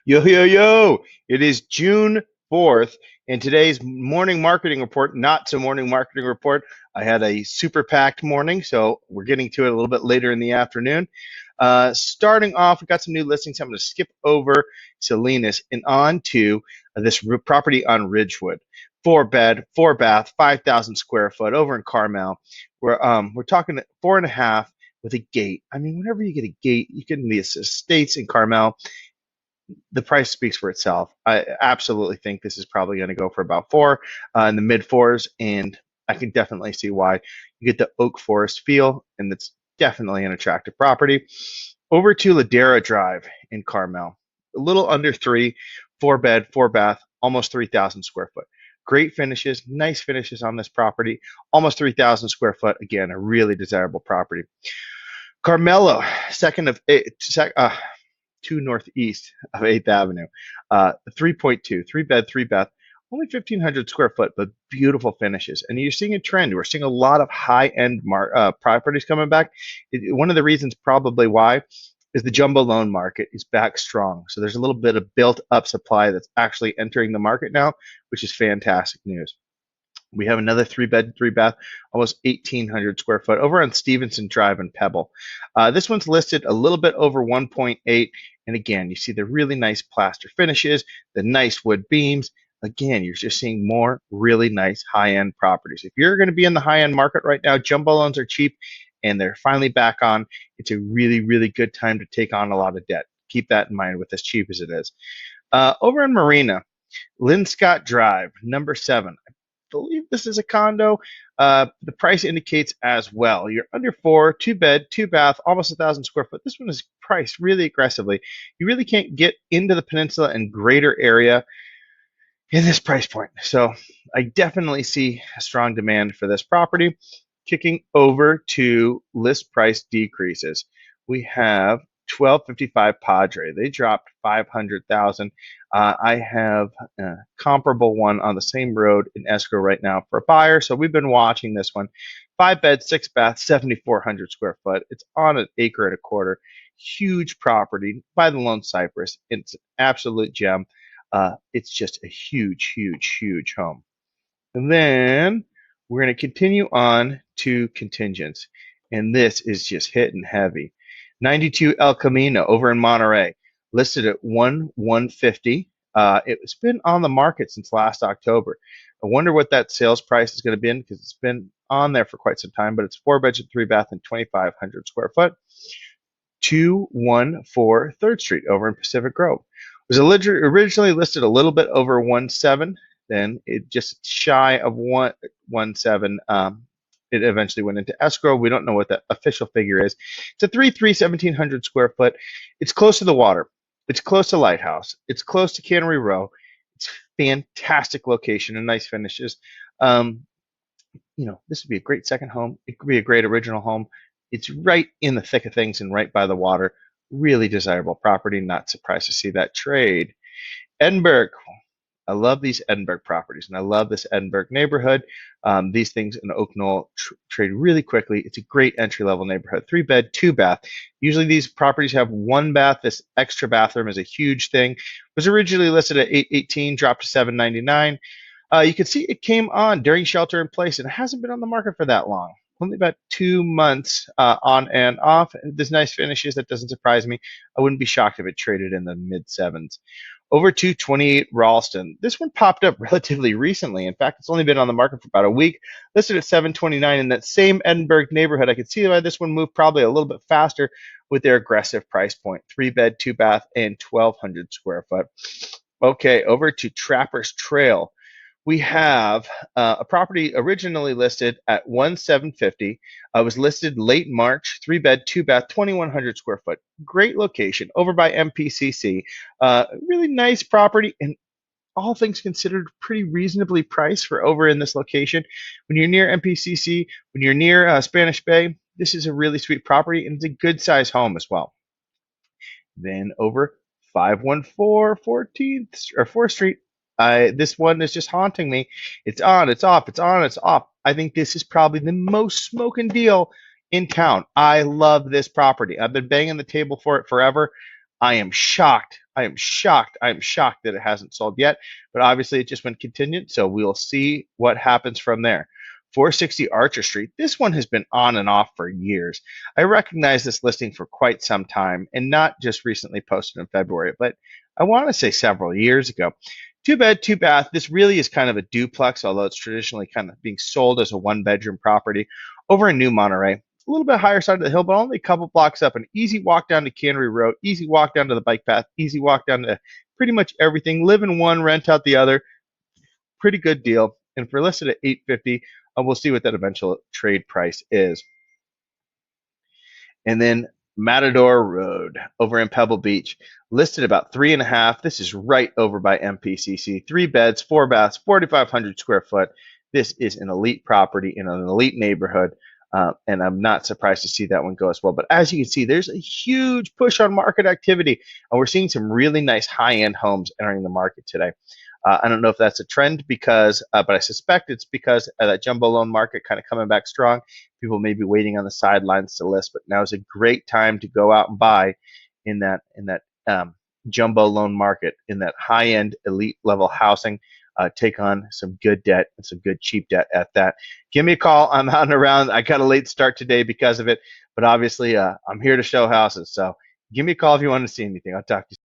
Yo, yo, yo! It is June 4th, and today's morning marketing report, not so morning marketing report. I had a super packed morning, so we're getting to it a little bit later in the afternoon. Starting off, we got some new listings. I'm going to skip over Salinas and on to this property on Ridgewood. 4-bed, 4-bath, 5,000 square foot over in Carmel. We're talking 4.5 with a gate. I mean, whenever you get a gate, you get in the estates in Carmel. The price speaks for itself. I absolutely think this is probably going to go for about 4 in the mid 4s, and I can definitely see why. You get the oak forest feel, and it's definitely an attractive property. Over to Ladera Drive in Carmel, a little under 3, 4-bed, 4-bath, almost 3,000 square foot. Great finishes, nice finishes on this property, almost 3,000 square foot. Again, a really desirable property. Carmelo, second of 2 northeast of 8th Avenue. 3.2, 3-bed, 3-bath, only 1,500 square foot, but beautiful finishes. And you're seeing a trend. We're seeing a lot of high-end properties coming back. One of the reasons probably why is the jumbo loan market is back strong. So there's a little bit of built-up supply that's actually entering the market now, which is fantastic news. We have another 3-bed, 3-bath, almost 1,800 square foot over on Stevenson Drive in Pebble. This one's listed a little bit over 1.8. And again, you see the really nice plaster finishes, the nice wood beams. Again, you're just seeing more really nice high-end properties. If you're going to be in the high-end market right now, jumbo loans are cheap and they're finally back on. It's a really, really good time to take on a lot of debt. Keep that in mind with as cheap as it is. Over in Marina, Linscott Drive, number 7. Believe this is a condo. The price indicates as well. You're under 4, 2-bed, 2-bath, almost 1,000 square foot. This one is priced really aggressively. You really can't get into the peninsula and greater area in this price point. So I definitely see a strong demand for this property. Kicking over to list price decreases. We have 1255 Padre. They dropped 500,000. I have a comparable one on the same road in escrow right now for a buyer. So we've been watching this one. 5-bed, 6-bath, 7,400 square foot. It's on an acre and a quarter. Huge property by the lone cypress. It's an absolute gem. It's just a huge, huge, huge home. And then we're going to continue on to contingents. And this is just hitting heavy. 92 El Camino over in Monterey, listed at 150. It's been on the market since last October. I wonder what that sales price is going to be in, because it's been on there for quite some time, but it's 4-bedroom, 3-bath, and 2,500 square foot. 214 3rd Street over in Pacific Grove. It was originally listed a little bit over 1.7, then it just shy of 1.17. It eventually went into escrow. We don't know what the official figure is. It's a 1,700 square foot. It's close to the water. It's close to Lighthouse. It's close to Cannery Row. It's fantastic location and nice finishes. This would be a great second home. It could be a great original home. It's right in the thick of things and right by the water. Really desirable property. Not surprised to see that trade. Edinburgh. I love these Edinburgh properties, and I love this Edinburgh neighborhood. These things in Oak Knoll trade really quickly. It's a great entry-level neighborhood. 3-bed, 2-bath. Usually these properties have 1 bath. This extra bathroom is a huge thing. It was originally listed at $818, dropped to $799. You can see it came on during shelter in place, and it hasn't been on the market for that long. Only about 2 months on and off. There's nice finishes. That doesn't surprise me. I wouldn't be shocked if it traded in the mid-7s. Over to 28 Ralston. This one popped up relatively recently. In fact, it's only been on the market for about a week. Listed at $729 in that same Edinburgh neighborhood. I could see why this one moved probably a little bit faster with their aggressive price point. 3-bed, 2-bath, and 1,200 square foot. Okay, over to Trapper's Trail. We have a property originally listed at $1,750. It was listed late March, 3-bed, 2-bath, 2,100 square foot. Great location over by MPCC. Really nice property, and all things considered, pretty reasonably priced for over in this location. When you're near MPCC, when you're near Spanish Bay, this is a really sweet property, and it's a good size home as well. Then over 514 4th Street. This one is just haunting me. It's on, it's off, it's on, it's off. I think this is probably the most smoking deal in town. I love this property. I've been banging the table for it forever. I am shocked. I am shocked. I am shocked that it hasn't sold yet. But obviously, it just went contingent, so we'll see what happens from there. 460 Archer Street. This one has been on and off for years. I recognize this listing for quite some time, and not just recently posted in February, but I want to say several years ago. Two bed, two bath. This really is kind of a duplex, although it's traditionally kind of being sold as a one bedroom property over in New Monterey. A little bit higher side of the hill, but only a couple blocks up. An easy walk down to Cannery Road, easy walk down to the bike path, easy walk down to pretty much everything. Live in one, rent out the other. Pretty good deal. And for listed at 850, we'll see what that eventual trade price is. And then Matador Road over in Pebble Beach, listed about 3.5. This is right over by MPCC. 3 beds, 4 baths, 4,500 square foot. This is an elite property in an elite neighborhood, and I'm not surprised to see that one go as well. But as you can see, there's a huge push on market activity, and we're seeing some really nice high-end homes entering the market today. I don't know if that's a trend but I suspect it's because that jumbo loan market kind of coming back strong. People may be waiting on the sidelines to list, but now is a great time to go out and buy in that jumbo loan market, in that high-end elite level housing. Take on some good debt and some good cheap debt at that. Give me a call. I'm out and around. I got a late start today because of it, but obviously I'm here to show houses. So give me a call if you want to see anything. I'll talk to you soon.